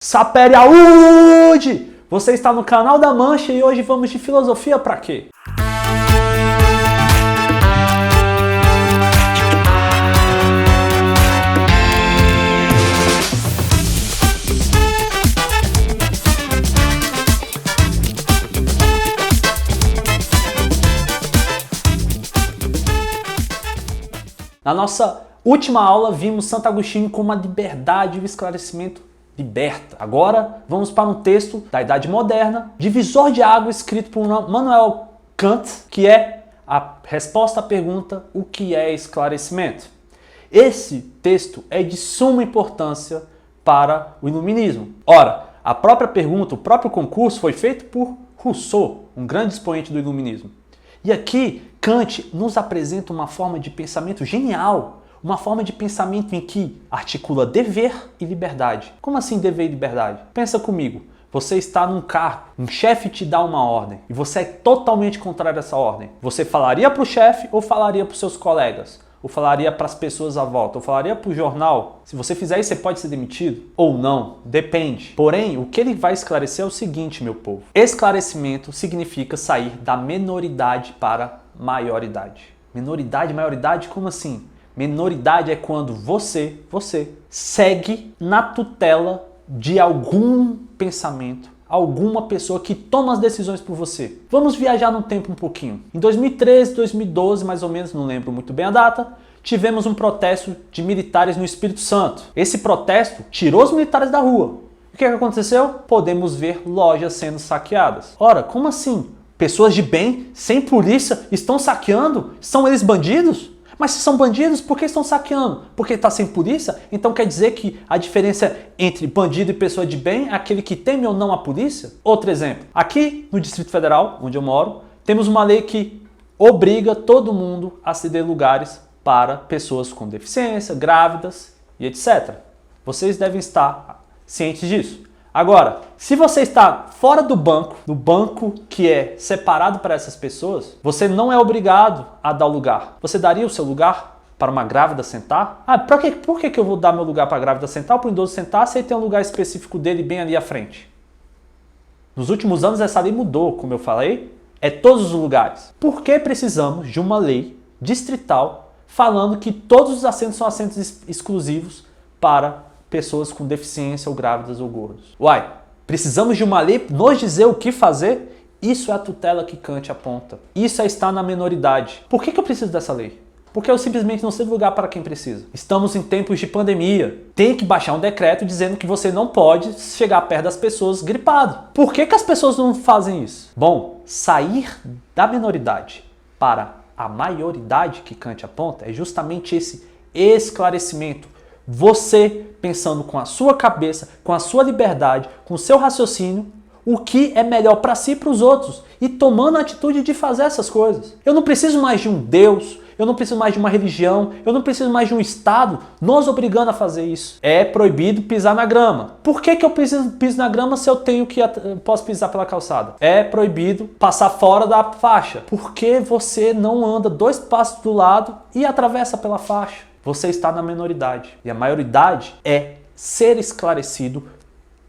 Sapere Aúde! Você está no canal da Mancha e hoje vamos de filosofia pra quê? Na nossa última aula vimos Santo Agostinho como a liberdade e o esclarecimento liberta. Agora vamos para um texto da Idade Moderna, divisor de água, escrito por Immanuel Kant, que é a resposta à pergunta: o que é esclarecimento? Esse texto é de suma importância para o iluminismo. Ora, a própria pergunta, o próprio concurso foi feito por Rousseau, um grande expoente do iluminismo. E aqui Kant nos apresenta uma forma de pensamento genial, uma forma de pensamento em que articula dever e liberdade. Como assim dever e liberdade? Pensa comigo, você está num cargo, um chefe te dá uma ordem e você é totalmente contrário a essa ordem. Você falaria para o chefe ou falaria para os seus colegas? Ou falaria para as pessoas à volta? Ou falaria para o jornal? Se você fizer isso, você pode ser demitido? Ou não? Depende. Porém, o que ele vai esclarecer é o seguinte, meu povo. Esclarecimento significa sair da menoridade para maioridade. Menoridade, maioridade, como assim? Menoridade é quando você segue na tutela de algum pensamento, alguma pessoa que toma as decisões por você. Vamos viajar no tempo um pouquinho. Em 2013, 2012, mais ou menos, não lembro muito bem a data, tivemos um protesto de militares no Espírito Santo. Esse protesto tirou os militares da rua. O que aconteceu? Podemos ver lojas sendo saqueadas. Ora, como assim? Pessoas de bem, sem polícia, estão saqueando? São eles bandidos? Mas se são bandidos, por que estão saqueando? Porque está sem polícia? Então quer dizer que a diferença entre bandido e pessoa de bem é aquele que teme ou não a polícia? Outro exemplo. Aqui no Distrito Federal, onde eu moro, temos uma lei que obriga todo mundo a ceder lugares para pessoas com deficiência, grávidas e etc. Vocês devem estar cientes disso. Agora, se você está fora do banco, no banco que é separado para essas pessoas, você não é obrigado a dar o lugar. Você daria o seu lugar para uma grávida sentar? Por que eu vou dar meu lugar para a grávida sentar ou para o idoso sentar se ele tem um lugar específico dele bem ali à frente? Nos últimos anos essa lei mudou, como eu falei, é todos os lugares. Por que precisamos de uma lei distrital falando que todos os assentos são assentos exclusivos para pessoas com deficiência ou grávidas ou gordos? Uai, precisamos de uma lei nos dizer o que fazer? Isso é a tutela que Kant aponta. Isso é estar na menoridade. Por que eu preciso dessa lei? Porque eu simplesmente não cedo lugar para quem precisa. Estamos em tempos de pandemia. Tem que baixar um decreto dizendo que você não pode chegar perto das pessoas gripado. Por que as pessoas não fazem isso? Bom, sair da menoridade para a maioridade que Kant aponta é justamente esse esclarecimento. Você pensando com a sua cabeça, com a sua liberdade, com o seu raciocínio, o que é melhor para si e para os outros, e tomando a atitude de fazer essas coisas. Eu não preciso mais de um Deus, eu não preciso mais de uma religião, eu não preciso mais de um Estado nos obrigando a fazer isso. É proibido pisar na grama. Por que eu piso na grama se eu posso pisar pela calçada? É proibido passar fora da faixa. Por que você não anda 2 passos do lado e atravessa pela faixa? Você está na menoridade. E a maioridade é ser esclarecido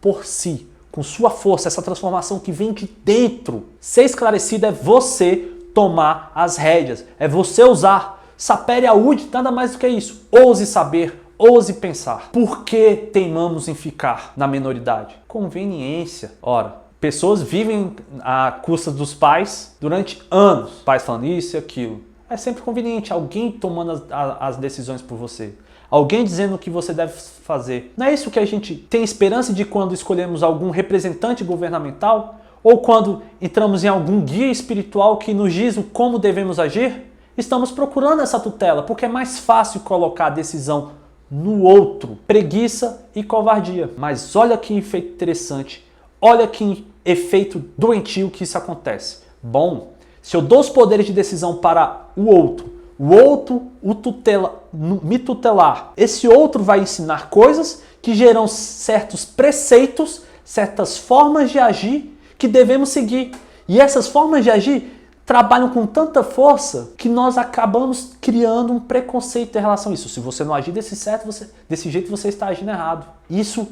por si, com sua força, essa transformação que vem de dentro. Ser esclarecido é você tomar as rédeas, é você usar. Sapere Aúde, nada mais do que isso. Ouse saber, ouse pensar. Por que teimamos em ficar na menoridade? Conveniência. Ora, pessoas vivem à custa dos pais durante anos. Pais falando isso e aquilo. É sempre conveniente alguém tomando as decisões por você. Alguém dizendo o que você deve fazer. Não é isso que a gente tem esperança de quando escolhemos algum representante governamental? Ou quando entramos em algum guia espiritual que nos diz como devemos agir? Estamos procurando essa tutela, porque é mais fácil colocar a decisão no outro. Preguiça e covardia. Mas olha que efeito interessante. Olha que efeito doentio que isso acontece. Bom, se eu dou os poderes de decisão para o outro me tutelar, esse outro vai ensinar coisas que geram certos preceitos, certas formas de agir que devemos seguir. E essas formas de agir trabalham com tanta força que nós acabamos criando um preconceito em relação a isso. Se você não agir desse jeito, você está agindo errado. Isso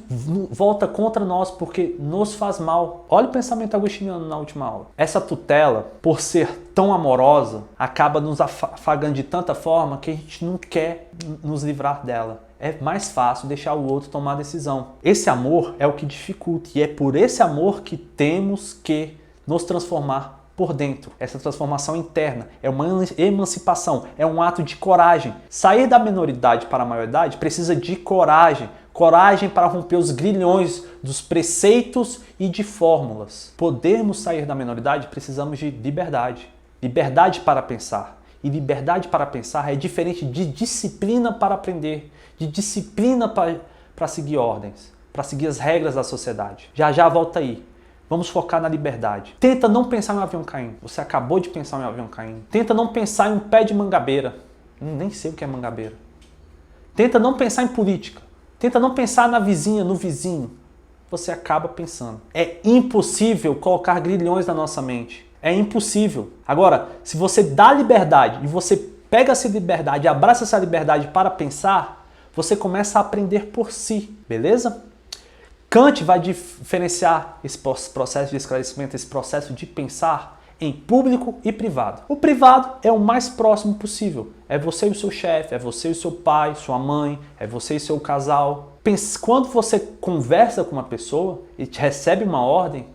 volta contra nós porque nos faz mal. Olha o pensamento agostiniano na última aula. Essa tutela, por ser tão amorosa, acaba nos afagando de tanta forma que a gente não quer nos livrar dela. É mais fácil deixar o outro tomar a decisão. Esse amor é o que dificulta e é por esse amor que temos que nos transformar por dentro. Essa transformação interna é uma emancipação, é um ato de coragem. Sair da minoridade para a maioridade precisa de coragem. Coragem para romper os grilhões dos preceitos e de fórmulas. Podermos sair da minoridade, precisamos de liberdade. Liberdade para pensar. E liberdade para pensar é diferente de disciplina para aprender, de disciplina para seguir ordens, para seguir as regras da sociedade. Já volta aí. Vamos focar na liberdade. Tenta não pensar em um avião caindo. Você acabou de pensar em um avião caindo. Tenta não pensar em um pé de mangabeira. Nem sei o que é mangabeira. Tenta não pensar em política. Tenta não pensar na vizinha, no vizinho. Você acaba pensando. É impossível colocar grilhões na nossa mente. É impossível. Agora, se você dá liberdade e você pega essa liberdade e abraça essa liberdade para pensar, você começa a aprender por si, beleza? Kant vai diferenciar esse processo de esclarecimento, esse processo de pensar em público e privado. O privado é o mais próximo possível. É você e o seu chefe, é você e o seu pai, sua mãe, é você e seu casal. Quando você conversa com uma pessoa e te recebe uma ordem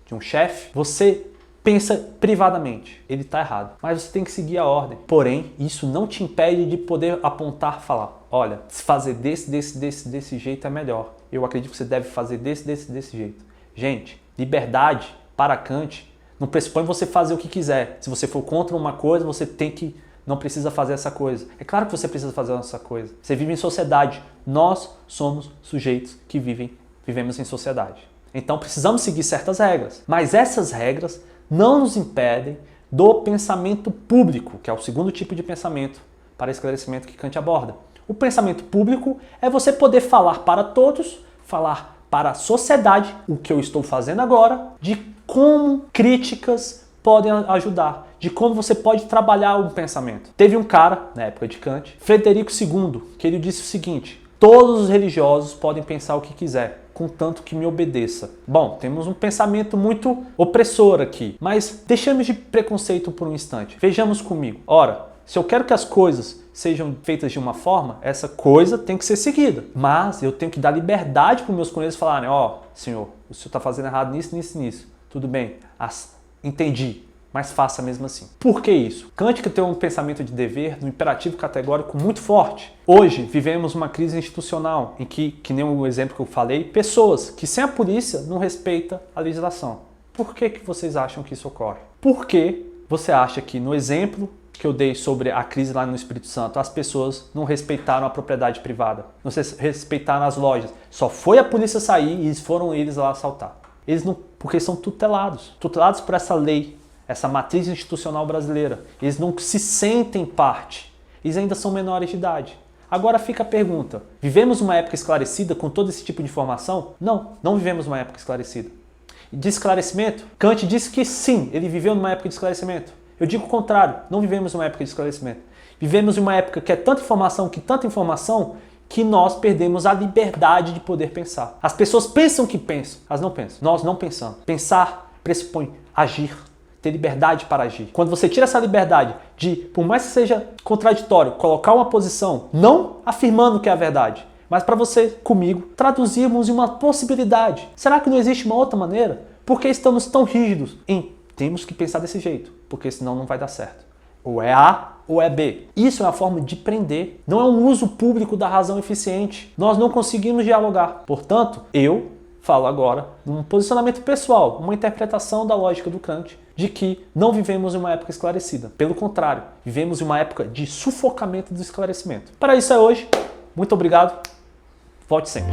de um chefe, você pensa privadamente. Ele está errado, mas você tem que seguir a ordem. Porém, isso não te impede de poder apontar e falar: olha, se fazer desse jeito é melhor. Eu acredito que você deve fazer desse jeito. Gente, liberdade para Kant não pressupõe você fazer o que quiser. Se você for contra uma coisa, você não precisa fazer essa coisa. É claro que você precisa fazer essa coisa. Você vive em sociedade. Nós somos sujeitos que vivemos em sociedade. Então precisamos seguir certas regras. Mas essas regras não nos impedem do pensamento público, que é o segundo tipo de pensamento para esclarecimento que Kant aborda. O pensamento público é você poder falar para todos, falar para a sociedade o que eu estou fazendo agora, de como críticas podem ajudar, de como você pode trabalhar o pensamento. Teve um cara, na época de Kant, Frederico II, que ele disse o seguinte: todos os religiosos podem pensar o que quiser, contanto que me obedeça. Bom, temos um pensamento muito opressor aqui, mas deixamos de preconceito por um instante. Vejamos comigo. Ora, se eu quero que as coisas sejam feitas de uma forma, essa coisa tem que ser seguida. Mas eu tenho que dar liberdade para os meus conhecidos falarem: ó, senhor, o senhor está fazendo errado nisso. Tudo bem, entendi, mas faça mesmo assim. Por que isso? Kant que tem um pensamento de dever, um imperativo categórico muito forte. Hoje vivemos uma crise institucional em que nem o exemplo que eu falei, pessoas que sem a polícia não respeitam a legislação. Por que vocês acham que isso ocorre? Por que você acha que no exemplo que eu dei sobre a crise lá no Espírito Santo, as pessoas não respeitaram a propriedade privada, não respeitaram as lojas? Só foi a polícia sair e foram eles lá assaltar. Eles não, porque são tutelados por essa lei, essa matriz institucional brasileira. Eles não se sentem parte. Eles ainda são menores de idade. Agora fica a pergunta: vivemos uma época esclarecida com todo esse tipo de informação? Não vivemos uma época esclarecida. De esclarecimento? Kant disse que sim, ele viveu numa época de esclarecimento. Eu digo o contrário, não vivemos uma época de esclarecimento. Vivemos uma época que é tanta informação, que nós perdemos a liberdade de poder pensar. As pessoas pensam que pensam, elas não pensam. Nós não pensamos. Pensar pressupõe agir, ter liberdade para agir. Quando você tira essa liberdade de, por mais que seja contraditório, colocar uma posição, não afirmando que é a verdade, mas para você, comigo, traduzirmos em uma possibilidade. Será que não existe uma outra maneira? Por que estamos tão rígidos em temos que pensar desse jeito? Porque senão não vai dar certo. Ou é A ou é B. Isso é uma forma de prender. Não é um uso público da razão eficiente. Nós não conseguimos dialogar. Portanto, eu falo agora num posicionamento pessoal, uma interpretação da lógica do Kant, de que não vivemos em uma época esclarecida. Pelo contrário, vivemos em uma época de sufocamento do esclarecimento. Para isso é hoje. Muito obrigado. Volte sempre.